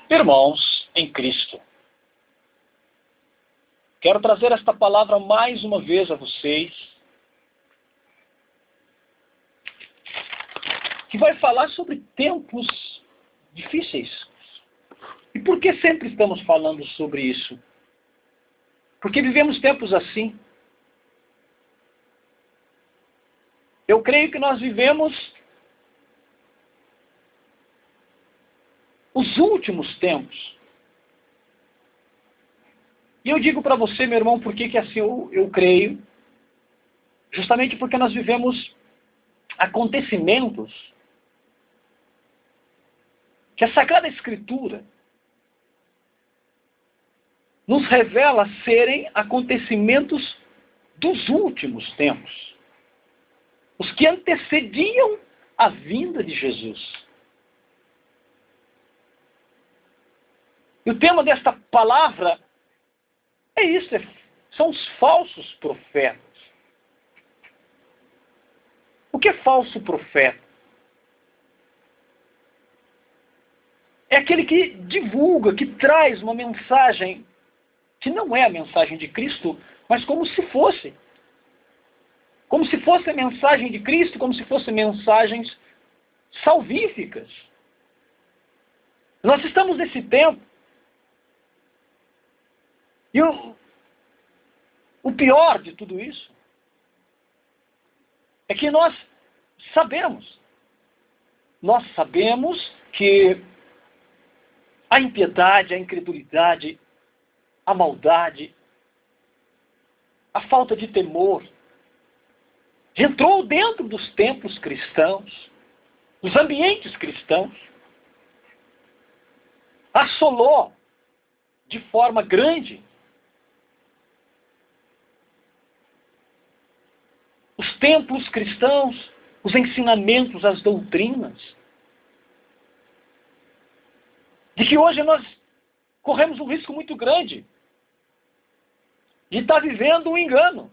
Irmãos em Cristo, quero trazer esta palavra mais uma vez a vocês, que vai falar sobre tempos difíceis. E por que sempre estamos falando sobre isso? Porque vivemos tempos assim. Eu creio que nós vivemos os últimos tempos. E eu digo para você, meu irmão, por que assim eu creio? Justamente porque nós vivemos acontecimentos que a Sagrada Escritura nos revela serem acontecimentos dos últimos tempos. Os que antecediam a vinda de Jesus. E o tema desta palavra é isso, são os falsos profetas. O que é falso profeta? É aquele que divulga, que traz uma mensagem que não é a mensagem de Cristo, mas como se fosse. Como se fosse a mensagem de Cristo, como se fossem mensagens salvíficas. Nós estamos nesse tempo. E o pior de tudo isso é que nós sabemos que a impiedade, a incredulidade, a maldade, a falta de temor entrou dentro dos templos cristãos, dos ambientes cristãos, assolou de forma grande os templos cristãos, os ensinamentos, as doutrinas, de que hoje nós corremos um risco muito grande de estar vivendo um engano,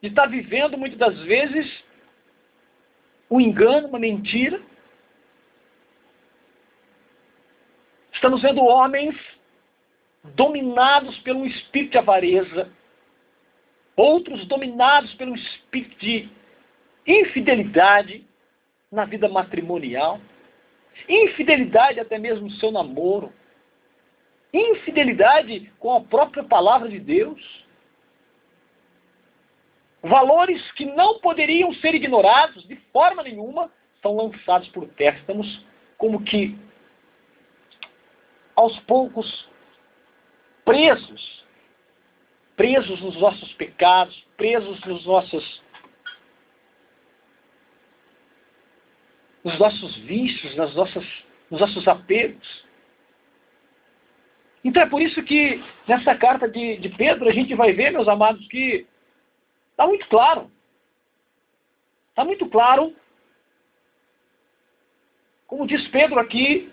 de estar vivendo muitas das vezes um engano, uma mentira. Estamos vendo homens dominados pelo espírito de avareza, outros dominados pelo espírito de infidelidade na vida matrimonial, infidelidade até mesmo no seu namoro, infidelidade com a própria palavra de Deus. Valores que não poderiam ser ignorados de forma nenhuma são lançados por terra. Estamos como que aos poucos presos nos nossos pecados, presos nos nossos vícios, nos nossos apegos. Então é por isso que nessa carta de Pedro a gente vai ver, meus amados, que está muito claro. Está muito claro, como diz Pedro aqui,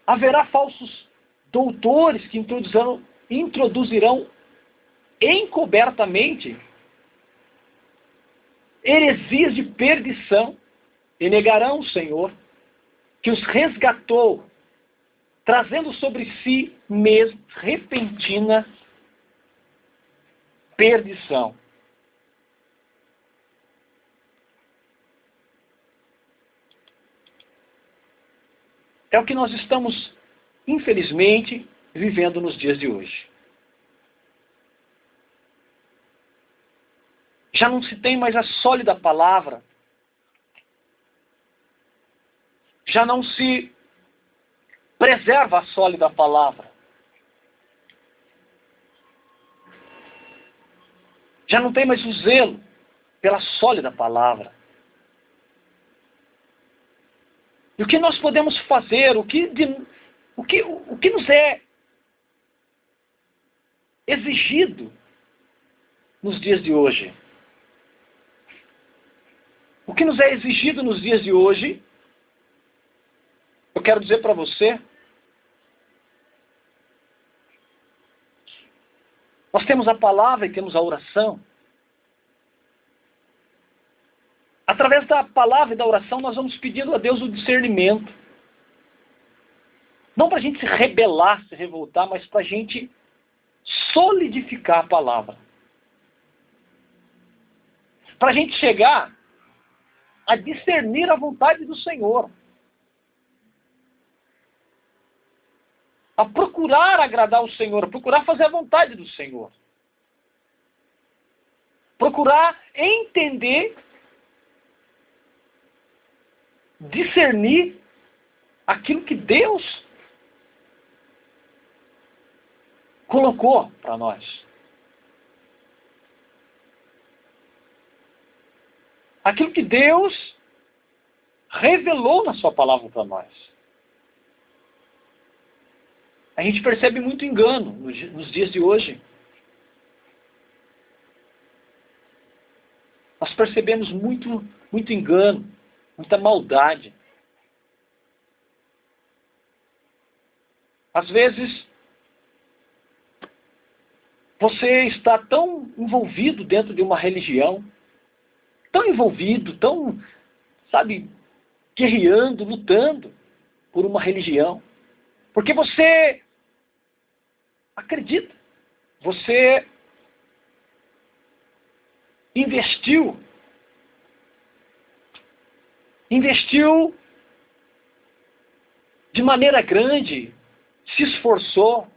haverá falsos doutores que introduzirão encobertamente heresias de perdição e negarão o Senhor que os resgatou, trazendo sobre si mesmo repentina perdição. É o que nós estamos, infelizmente, vivendo nos dias de hoje. Já não se tem mais a sólida palavra. Já não se preserva a sólida palavra. Já não tem mais o zelo pela sólida palavra. E o que nós podemos fazer? O que nos é exigido nos dias de hoje? O que nos é exigido nos dias de hoje, eu quero dizer para você, nós temos a palavra e temos a oração. Através da palavra e da oração, nós vamos pedindo a Deus o discernimento. Não para a gente se rebelar, se revoltar, mas para a gente solidificar a palavra. Para a gente chegar a discernir a vontade do Senhor. A procurar agradar o Senhor, a procurar fazer a vontade do Senhor. Procurar entender, discernir aquilo que Deus colocou para nós. Aquilo que Deus revelou na sua palavra para nós. A gente percebe muito engano nos dias de hoje. Nós percebemos muito engano, muita maldade. Às vezes, você está tão envolvido dentro de uma religião, tão envolvido, tão, guerreando, lutando por uma religião, porque você acredita, você investiu de maneira grande, se esforçou,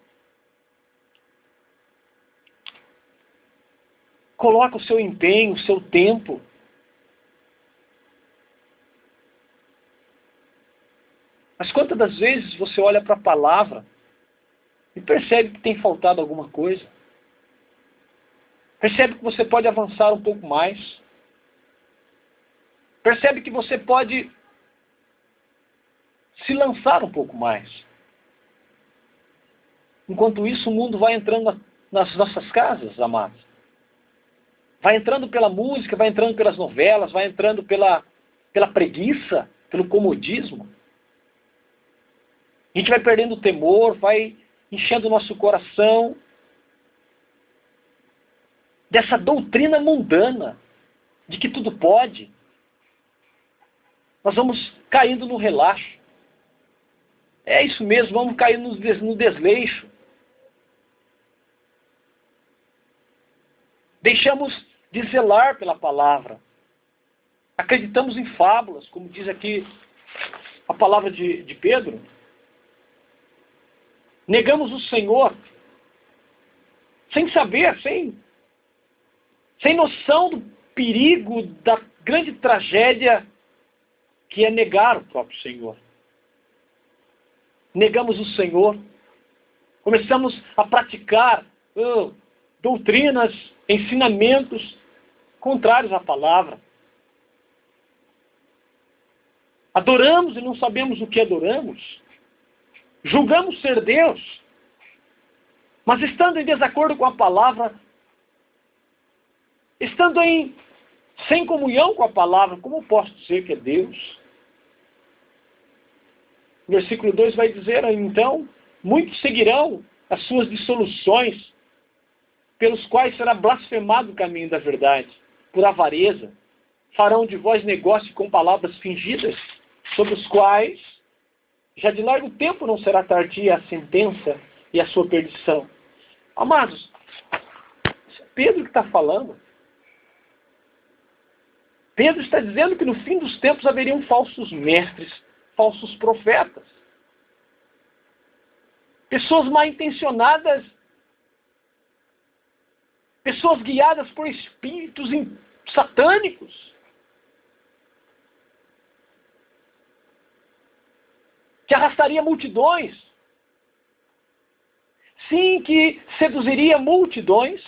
coloca o seu empenho, o seu tempo. Mas quantas das vezes você olha para a palavra e percebe que tem faltado alguma coisa? Percebe que você pode avançar um pouco mais? Percebe que você pode se lançar um pouco mais? Enquanto isso, o mundo vai entrando nas nossas casas, amados. Vai entrando pela música, vai entrando pelas novelas, vai entrando pela preguiça, pelo comodismo. A gente vai perdendo o temor, vai enchendo o nosso coração dessa doutrina mundana, de que tudo pode. Nós vamos caindo no relaxo. É isso mesmo, vamos cair no desleixo. Deixamos de zelar pela palavra. Acreditamos em fábulas, como diz aqui a palavra de Pedro. Negamos o Senhor sem saber, sem noção do perigo, da grande tragédia que é negar o próprio Senhor. Negamos o Senhor. Começamos a praticar doutrinas, ensinamentos contrários à palavra. Adoramos e não sabemos o que adoramos. Julgamos ser Deus, mas estando em desacordo com a palavra, estando sem comunhão com a palavra, como posso dizer que é Deus? O versículo 2 vai dizer, então, muitos seguirão as suas dissoluções, pelos quais será blasfemado o caminho da verdade, por avareza, farão de vós negócio com palavras fingidas, sobre os quais já de largo tempo não será tardia a sentença e a sua perdição. Amados, Pedro que está falando. Pedro está dizendo que no fim dos tempos haveriam falsos mestres, falsos profetas. Pessoas mal intencionadas, pessoas guiadas por espíritos satânicos, que arrastaria multidões. Sim, que seduziria multidões.